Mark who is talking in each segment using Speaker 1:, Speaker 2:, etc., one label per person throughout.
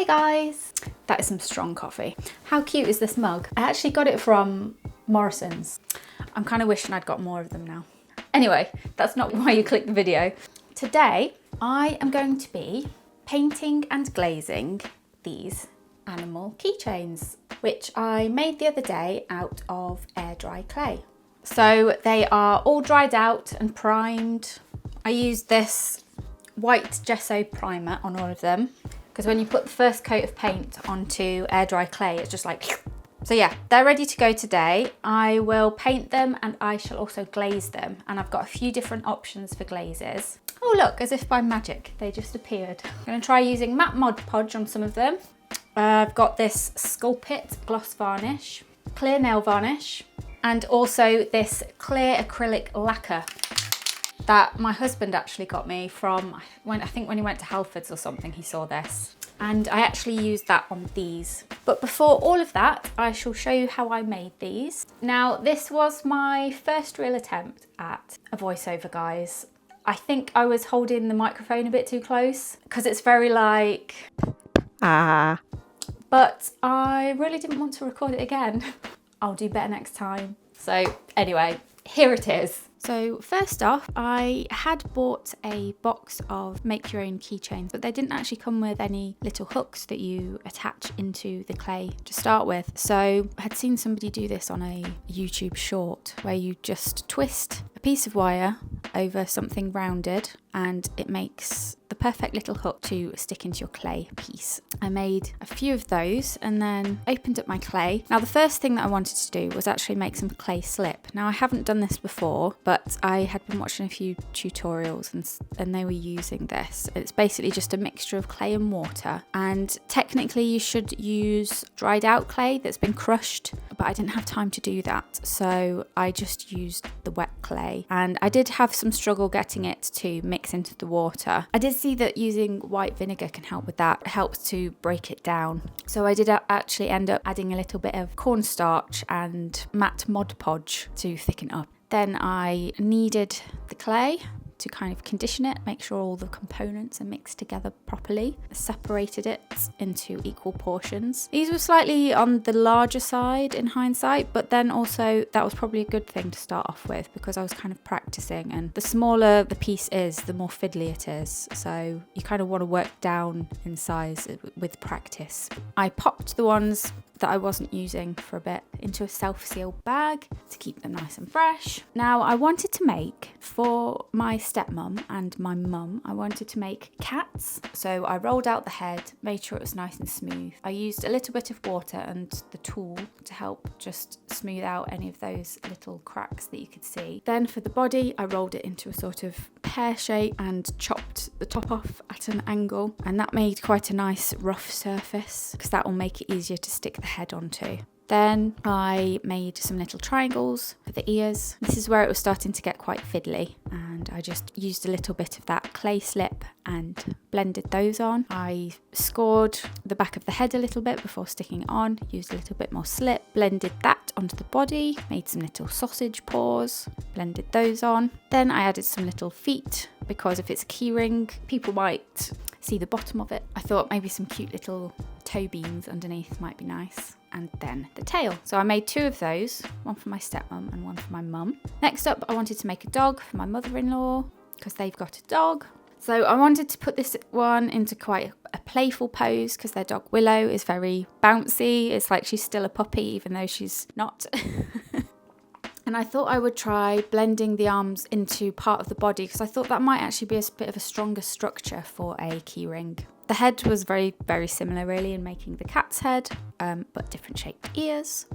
Speaker 1: Hey guys! That is some strong coffee. How cute is this mug? I actually got it from Morrison's. I'm kind of wishing I'd got more of them now. Anyway, that's not why you clicked the video. Today, I am going to be painting and glazing these animal keychains, which I made the other day out of air dry clay. So they are all dried out and primed. I used this white gesso primer on all of them because when you put the first coat of paint onto air dry clay, it's just like, so yeah, they're ready to go today. I will paint them and I shall also glaze them. And I've got a few different options for glazes. Oh look, as if by magic, they just appeared. I'm gonna try using matte Mod Podge on some of them. I've got this SCULPOT gloss varnish, clear nail varnish, and also this clear acrylic lacquer that my husband actually got me from, I think when he went to Halfords or something, he saw this. And I actually used that on these. But before all of that, I shall show you how I made these. Now, this was my first real attempt at a voiceover, guys. I think I was holding the microphone a bit too close because it's very like, but I really didn't want to record it again. I'll do better next time. So anyway, here it is. So first off, I had bought a box of make your own keychains, but they didn't actually come with any little hooks that you attach into the clay to start with. So I had seen somebody do this on a YouTube short where you just twist a piece of wire over something rounded and it makes the perfect little hook to stick into your clay piece. I made a few of those and then opened up my clay. Now the first thing that I wanted to do was actually make some clay slip. Now I haven't done this before, but I had been watching a few tutorials and they were using this. It's basically just a mixture of clay and water, and technically you should use dried out clay that's been crushed, but I didn't have time to do that, so I just used the wet clay, and I did have some struggle getting it to mix into the water. I did see that using white vinegar can help with that. It helps to break it down. So I did actually end up adding a little bit of cornstarch and matte Mod Podge to thicken up. Then I kneaded the clay to kind of condition it, make sure all the components are mixed together properly. Separated it into equal portions. These were slightly on the larger side in hindsight, but then also that was probably a good thing to start off with because I was kind of practicing, and the smaller the piece is, the more fiddly it is. So you kind of want to work down in size with practice. I popped the ones that I wasn't using for a bit into a self-sealed bag to keep them nice and fresh. Now I wanted to make, for my stepmom and my mum, I wanted to make cats. So I rolled out the head, made sure it was nice and smooth. I used a little bit of water and the tool to help just smooth out any of those little cracks that you could see. Then for the body, I rolled it into a sort of pear shape and chopped the top off at an angle, and that made quite a nice rough surface because that will make it easier to stick the head onto. Then I made some little triangles for the ears. This is where it was starting to get quite fiddly, and I just used a little bit of that clay slip and blended those on. I scored the back of the head a little bit before sticking it on, used a little bit more slip, blended that onto the body, made some little sausage paws, blended those on. Then I added some little feet because if it's a key ring, people might see the bottom of it. I thought maybe some cute little toe beans underneath might be nice. And then the tail. So I made two of those, one for my stepmom and one for my mum. Next up, I wanted to make a dog for my mother-in-law because they've got a dog. So I wanted to put this one into quite a playful pose because their dog Willow is very bouncy. It's like she's still a puppy even though she's not. And I thought I would try blending the arms into part of the body because I thought that might actually be a bit of a stronger structure for a keyring. The head was very, very similar really in making the cat's head, but different shaped ears.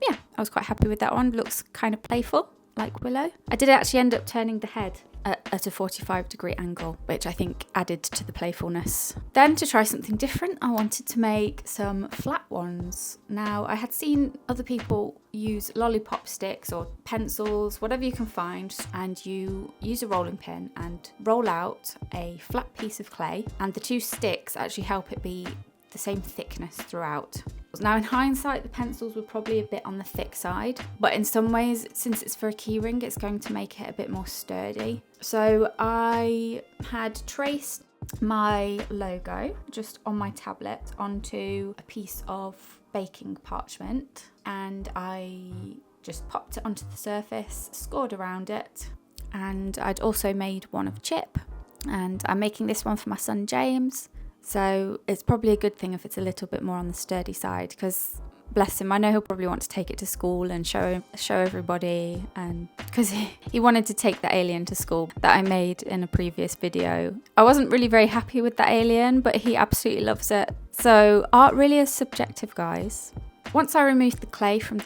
Speaker 1: Yeah, I was quite happy with that one. Looks kind of playful, like Willow. I did actually end up turning the head at a 45-degree angle, which I think added to the playfulness. Then to try something different, I wanted to make some flat ones. Now, I had seen other people use lollipop sticks or pencils, whatever you can find, and you use a rolling pin and roll out a flat piece of clay, and the two sticks actually help it be the same thickness throughout. Now in hindsight, the pencils were probably a bit on the thick side, but in some ways, since it's for a keyring, it's going to make it a bit more sturdy. So I had traced my logo just on my tablet onto a piece of baking parchment, and I just popped it onto the surface, scored around it, and I'd also made one of chip, and I'm making this one for my son James, so it's probably a good thing if it's a little bit more on the sturdy side, because bless him, I know he'll probably want to take it to school and show everybody, and because he wanted to take the alien to school that I made in a previous video. I wasn't really very happy with that alien, but he absolutely loves it. So art really is subjective, guys. Once I removed the clay from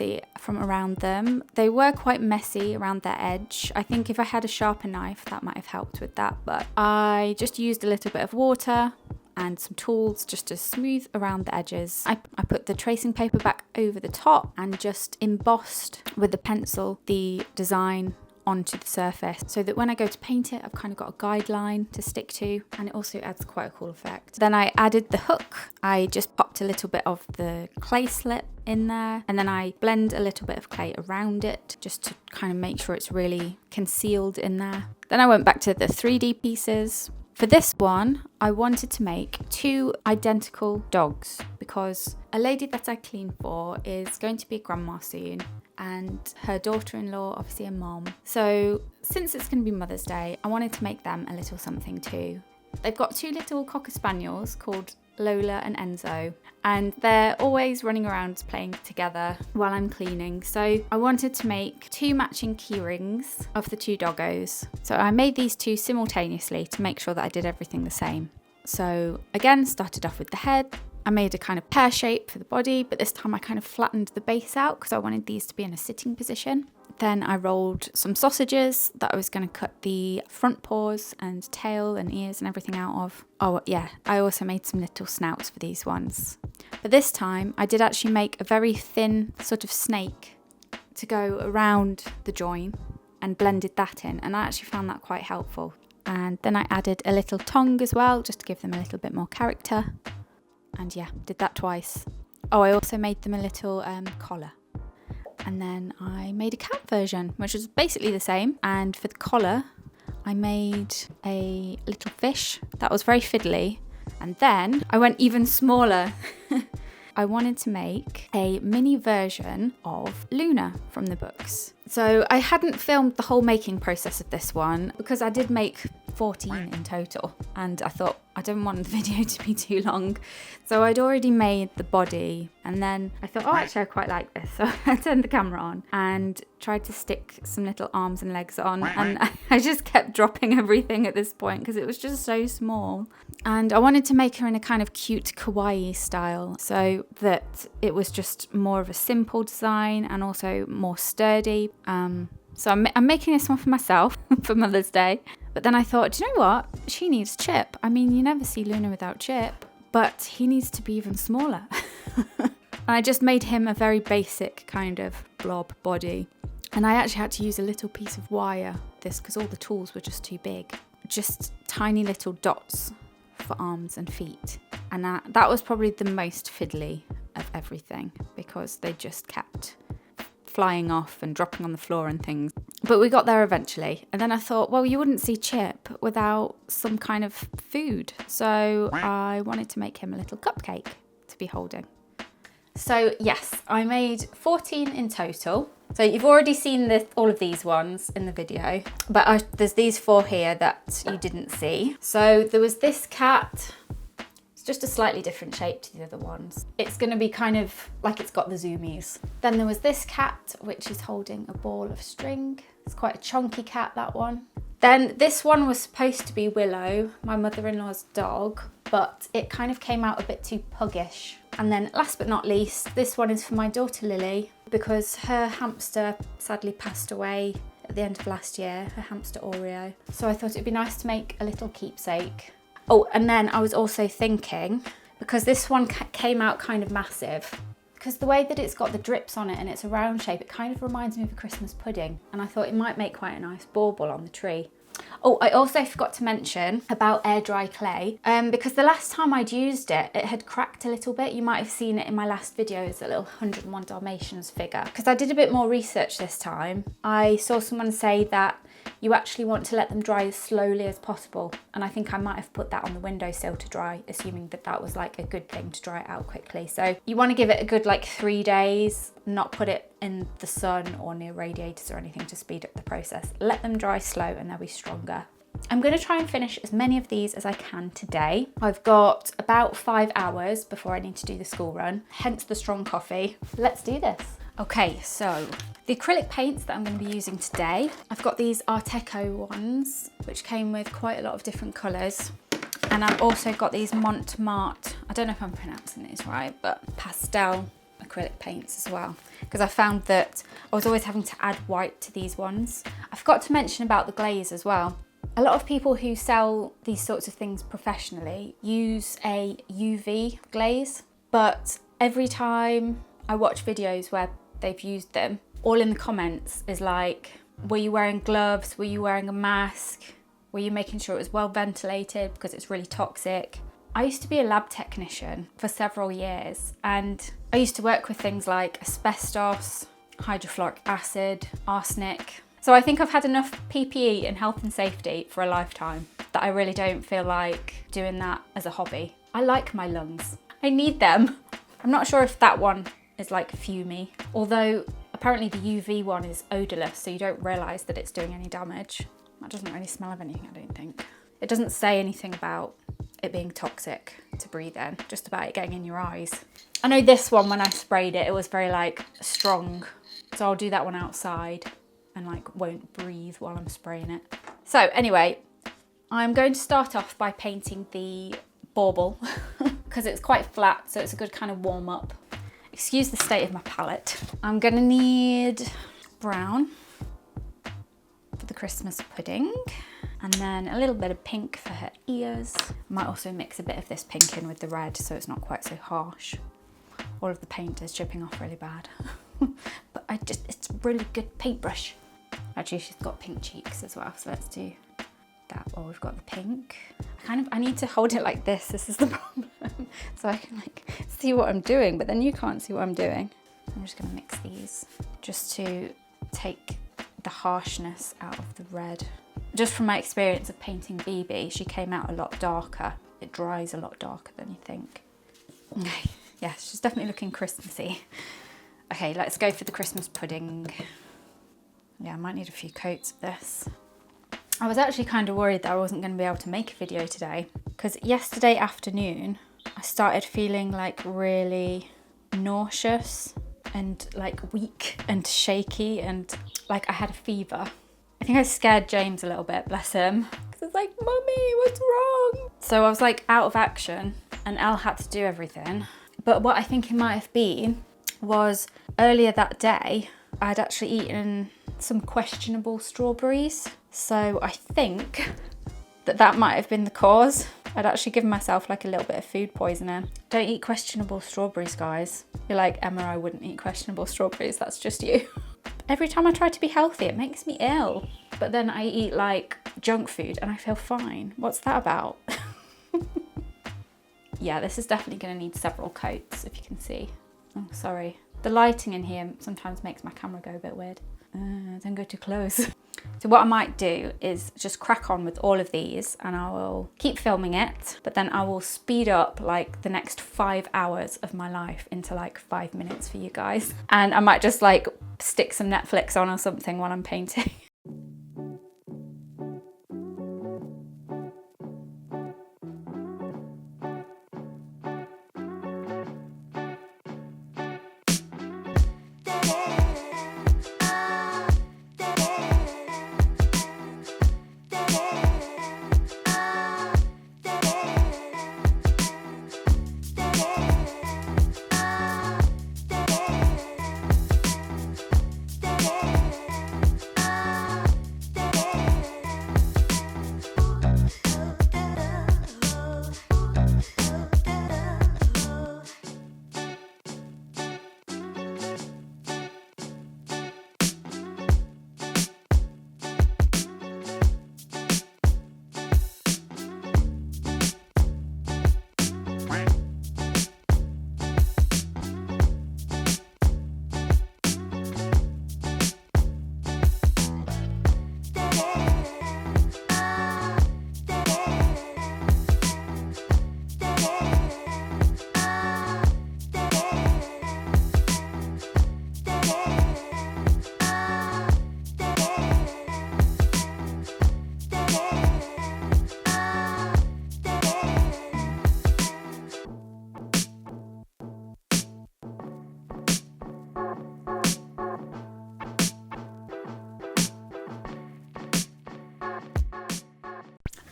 Speaker 1: around them, they were quite messy around their edge. I think if I had a sharper knife, that might have helped with that, but I just used a little bit of water and some tools just to smooth around the edges. I put the tracing paper back over the top and just embossed with the pencil the design onto the surface, so that when I go to paint it, I've kind of got a guideline to stick to, and it also adds quite a cool effect. Then I added the hook. I just popped a little bit of the clay slip in there, and then I blend a little bit of clay around it just to kind of make sure it's really concealed in there. Then I went back to the 3D pieces. For this one, I wanted to make 2 identical dogs because a lady that I clean for is going to be a grandma soon, and her daughter-in-law, obviously a mom. So since it's going to be Mother's Day, I wanted to make them a little something too. They've got 2 little Cocker Spaniels called Lola and Enzo, and they're always running around playing together while I'm cleaning. So I wanted to make 2 matching key rings of the 2 doggos. So I made these 2 simultaneously to make sure that I did everything the same. So again, started off with the head. I made a kind of pear shape for the body, but this time I kind of flattened the base out because I wanted these to be in a sitting position. Then I rolled some sausages that I was going to cut the front paws and tail and ears and everything out of. Oh yeah, I also made some little snouts for these ones. But this time I did actually make a very thin sort of snake to go around the join and blended that in, and I actually found that quite helpful. And then I added a little tongue as well, just to give them a little bit more character. And yeah, did that twice. Oh, I also made them a little collar. And then I made a cat version, which was basically the same. And for the collar, I made a little fish that was very fiddly. And then I went even smaller. I wanted to make a mini version of Luna from the books. So I hadn't filmed the whole making process of this one because I did make 14 in total, and I thought I don't want the video to be too long. So I'd already made the body, and then I thought, oh, actually I quite like this. So I turned the camera on and tried to stick some little arms and legs on, and I just kept dropping everything at this point because it was just so small. And I wanted to make her in a kind of cute kawaii style, so that it was just more of a simple design and also more sturdy. So I'm making this one for myself for Mother's Day. But then I thought, do you know what? She needs Chip. I mean, you never see Luna without Chip, but he needs to be even smaller. And I just made him a very basic kind of blob body. And I actually had to use a little piece of wire this because all the tools were just too big. Just tiny little dots for arms and feet. And that was probably the most fiddly of everything because they just kept flying off and dropping on the floor and things. But we got there eventually. And then I thought, well, you wouldn't see Chip without some kind of food. So I wanted to make him a little cupcake to be holding. So yes, I made 14 in total. So you've already seen all of these ones in the video, but there's these 4 here that you didn't see. So there was this cat. Just a slightly different shape to the other ones. It's going to be kind of like it's got the zoomies. Then there was this cat, which is holding a ball of string. It's quite a chunky cat, that one. Then this one was supposed to be Willow, my mother-in-law's dog, but it kind of came out a bit too puggish. And then last but not least, this one is for my daughter Lily, because her hamster sadly passed away at the end of last year, her hamster Oreo. So I thought it'd be nice to make a little keepsake. Oh, and then I was also thinking, because this one came out kind of massive, because the way that it's got the drips on it and it's a round shape, it kind of reminds me of a Christmas pudding. And I thought it might make quite a nice bauble on the tree. Oh, I also forgot to mention about air dry clay, because the last time I'd used it, it had cracked a little bit. You might have seen it in my last video as a little 101 Dalmatians figure. Because I did a bit more research this time. I saw someone say that you actually want to let them dry as slowly as possible. And I think I might have put that on the windowsill to dry, assuming that that was like a good thing to dry it out quickly. So you want to give it a good like 3 days, not put it in the sun or near radiators or anything to speed up the process. Let them dry slow and they'll be stronger. I'm going to try and finish as many of these as I can today. I've got about 5 hours before I need to do the school run, hence the strong coffee. Let's do this. Okay, so the acrylic paints that I'm going to be using today, I've got these ARTECHO ones, which came with quite a lot of different colours. And I've also got these MARTE, I don't know if I'm pronouncing these right, but PASTEL acrylic paints as well. Because I found that I was always having to add white to these ones. I forgot to mention about the glaze as well. A lot of people who sell these sorts of things professionally use a UV glaze, but every time I watch videos where they've used them, all in the comments is like, were you wearing gloves? Were you wearing a mask? Were you making sure it was well ventilated because it's really toxic? I used to be a lab technician for several years, and I used to work with things like asbestos, hydrofluoric acid, arsenic. So I think I've had enough PPE and health and safety for a lifetime that I really don't feel like doing that as a hobby. I like my lungs. I need them. I'm not sure if that one is like fumey, although apparently the UV one is odorless, so you don't realise that it's doing any damage. That doesn't really smell of anything, I don't think. It doesn't say anything about it being toxic to breathe in, just about it getting in your eyes. I know this one, when I sprayed it, it was very like strong, so I'll do that one outside and like won't breathe while I'm spraying it. So anyway, I'm going to start off by painting the bauble because it's quite flat, so it's a good kind of warm up. Excuse the state of my palette. I'm gonna need brown for the Christmas pudding, and then a little bit of pink for her ears. Might also mix a bit of this pink in with the red so it's not quite so harsh. All of the paint is dripping off really bad. But it's a really good paintbrush. Actually, she's got pink cheeks as well, so let's do that while we've got the pink. I need to hold it like this is the problem. So I can like see what I'm doing, but then you can't see what I'm doing. I'm just gonna mix these just to take the harshness out of the red. Just from my experience of painting BB, she came out a lot darker. It dries a lot darker than you think. Okay, yeah, she's definitely looking Christmassy. Okay, let's go for the Christmas pudding. Yeah, I might need a few coats of this. I was actually kind of worried that I wasn't going to be able to make a video today, because yesterday afternoon I started feeling like really nauseous and like weak and shaky, and like I had a fever. I think I scared James a little bit, bless him, because I was like, "Mummy, what's wrong?" So I was like out of action and Elle had to do everything. But what I think it might have been was earlier that day I'd actually eaten some questionable strawberries. So I think that might have been the cause. I'd actually given myself like a little bit of food poisoning. Don't eat questionable strawberries, guys. You're like, Emma, I wouldn't eat questionable strawberries, that's just you. Every time I try to be healthy, it makes me ill. But then I eat like junk food and I feel fine. What's that about? Yeah, this is definitely gonna need several coats, if you can see. Oh, sorry. The lighting in here sometimes makes my camera go a bit weird. Don't go too close. So what I might do is just crack on with all of these and I will keep filming it, but then I will speed up like the next 5 hours of my life into like 5 minutes for you guys. And I might just like stick some Netflix on or something while I'm painting.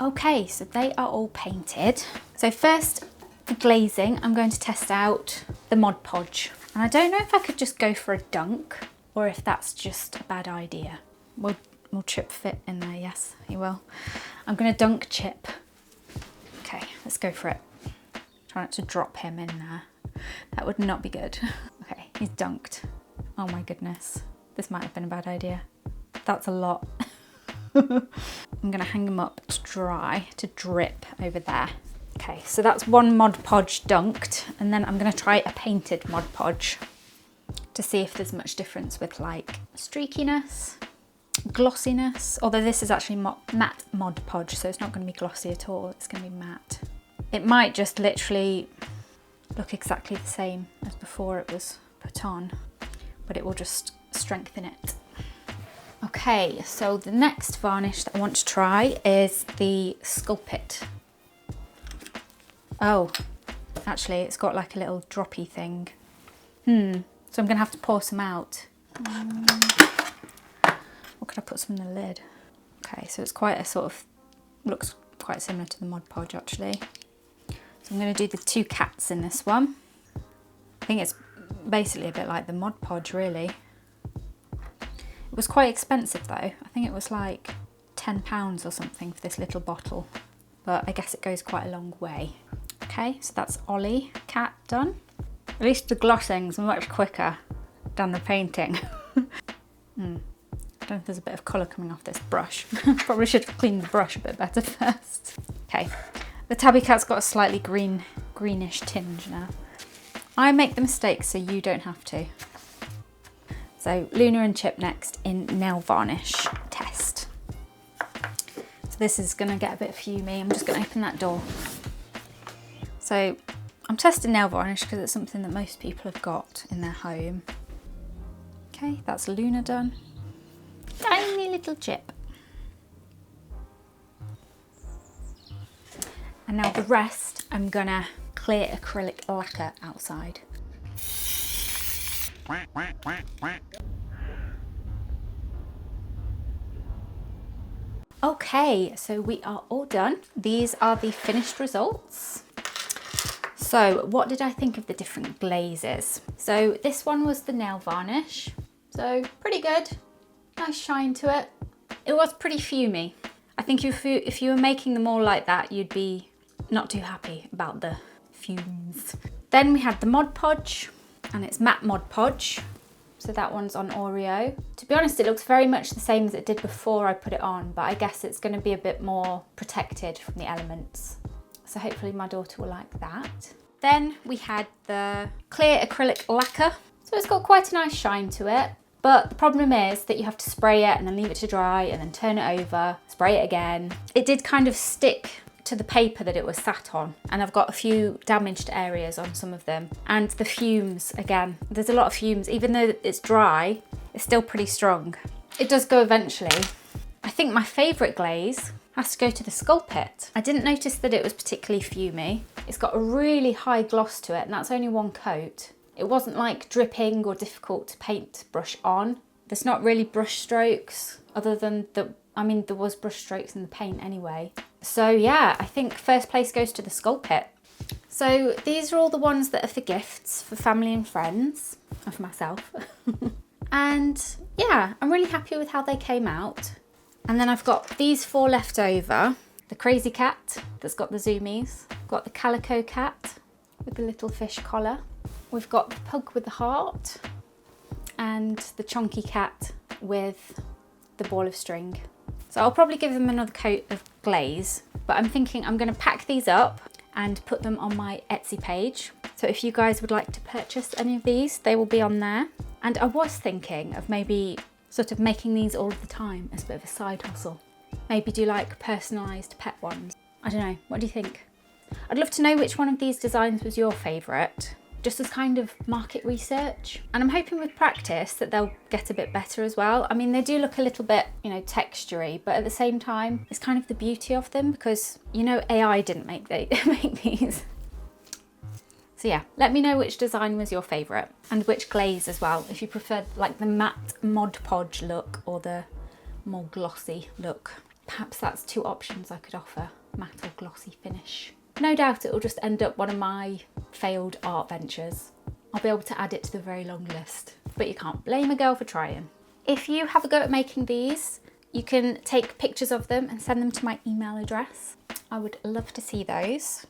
Speaker 1: Okay, so they are all painted. So first, for glazing, I'm going to test out the Mod Podge. And I don't know if I could just go for a dunk or if that's just a bad idea. Will Chip fit in there? Yes, he will. I'm gonna dunk Chip. Okay, let's go for it. Try not to drop him in there. That would not be good. Okay, he's dunked. Oh my goodness. This might have been a bad idea. That's a lot. I'm gonna hang them up to dry, to drip over there. Okay, so that's one Mod Podge dunked, and then I'm gonna try a painted Mod Podge to see if there's much difference with like streakiness, glossiness, although this is actually matte Mod Podge, so it's not gonna be glossy at all, it's gonna be matte. It might just literally look exactly the same as before it was put on, but it will just strengthen it. Okay, so the next varnish that I want to try is the SCULPOT. Oh, actually it's got like a little droppy thing. So I'm gonna have to pour some out. Or could I put some in the lid? Okay, so it's quite a sort of, looks quite similar to the Mod Podge actually. So I'm gonna do the two cats in this one. I think it's basically a bit like the Mod Podge really. It was quite expensive though. I think it was like £10 or something for this little bottle, but I guess it goes quite a long way. Okay, so that's Ollie cat done. At least the glossing's much quicker than the painting. I don't know if there's a bit of colour coming off this brush. Probably should have cleaned the brush a bit better first. Okay, the tabby cat's got a slightly greenish tinge now. I make the mistakes so you don't have to. So Luna and Chip next in nail varnish test. So this is gonna get a bit fumey. I'm just gonna open that door. So I'm testing nail varnish because it's something that most people have got in their home. Okay, that's Luna done. Tiny little Chip. And now the rest, I'm gonna clear acrylic lacquer outside. Okay, so we are all done. These are the finished results. So what did I think of the different glazes? So this one was the nail varnish. So pretty good, nice shine to it. It was pretty fumey. I think if you were making them all like that, you'd be not too happy about the fumes. Then we had the Mod Podge, and it's matte Mod Podge. So that one's on Oreo. To be honest, it looks very much the same as it did before I put it on, but I guess it's gonna be a bit more protected from the elements. So hopefully my daughter will like that. Then we had the clear acrylic lacquer. So it's got quite a nice shine to it, but the problem is that you have to spray it and then leave it to dry and then turn it over, spray it again. It did kind of stick to the paper that it was sat on, and I've got a few damaged areas on some of them. And the fumes, again, there's a lot of fumes. Even though it's dry, it's still pretty strong. It does go eventually. I think my favourite glaze has to go to the SCULPOT. I didn't notice that it was particularly fumey. It's got a really high gloss to it, and that's only one coat. It wasn't like dripping or difficult to paint brush on. There's not really brush strokes other than I mean, there was brush strokes in the paint anyway. So yeah, I think first place goes to the SCULPOT. So these are all the ones that are for gifts, for family and friends, and for myself. And yeah, I'm really happy with how they came out. And then I've got these four left over. The crazy cat that's got the zoomies. Got the calico cat with the little fish collar. We've got the pug with the heart. And the chonky cat with the ball of string. So I'll probably give them another coat of glaze, but I'm thinking I'm gonna pack these up and put them on my Etsy page. So if you guys would like to purchase any of these, they will be on there. And I was thinking of maybe sort of making these all the time as a bit of a side hustle. Maybe do like personalised pet ones. I don't know, what do you think? I'd love to know which one of these designs was your favourite, just as kind of market research. And I'm hoping with practice that they'll get a bit better as well. I mean, they do look a little bit, you know, textury, but at the same time, it's kind of the beauty of them because, you know, AI didn't make these. So yeah, let me know which design was your favourite and which glaze as well, if you preferred like the matte Mod Podge look or the more glossy look. Perhaps that's two options I could offer. matte or glossy finish. No doubt it will just end up one of my failed art ventures. I'll be able to add it to the very long list, but you can't blame a girl for trying. If you have a go at making these, you can take pictures of them and send them to my email address. I would love to see those.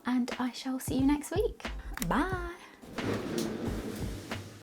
Speaker 1: And I shall see you next week. Bye.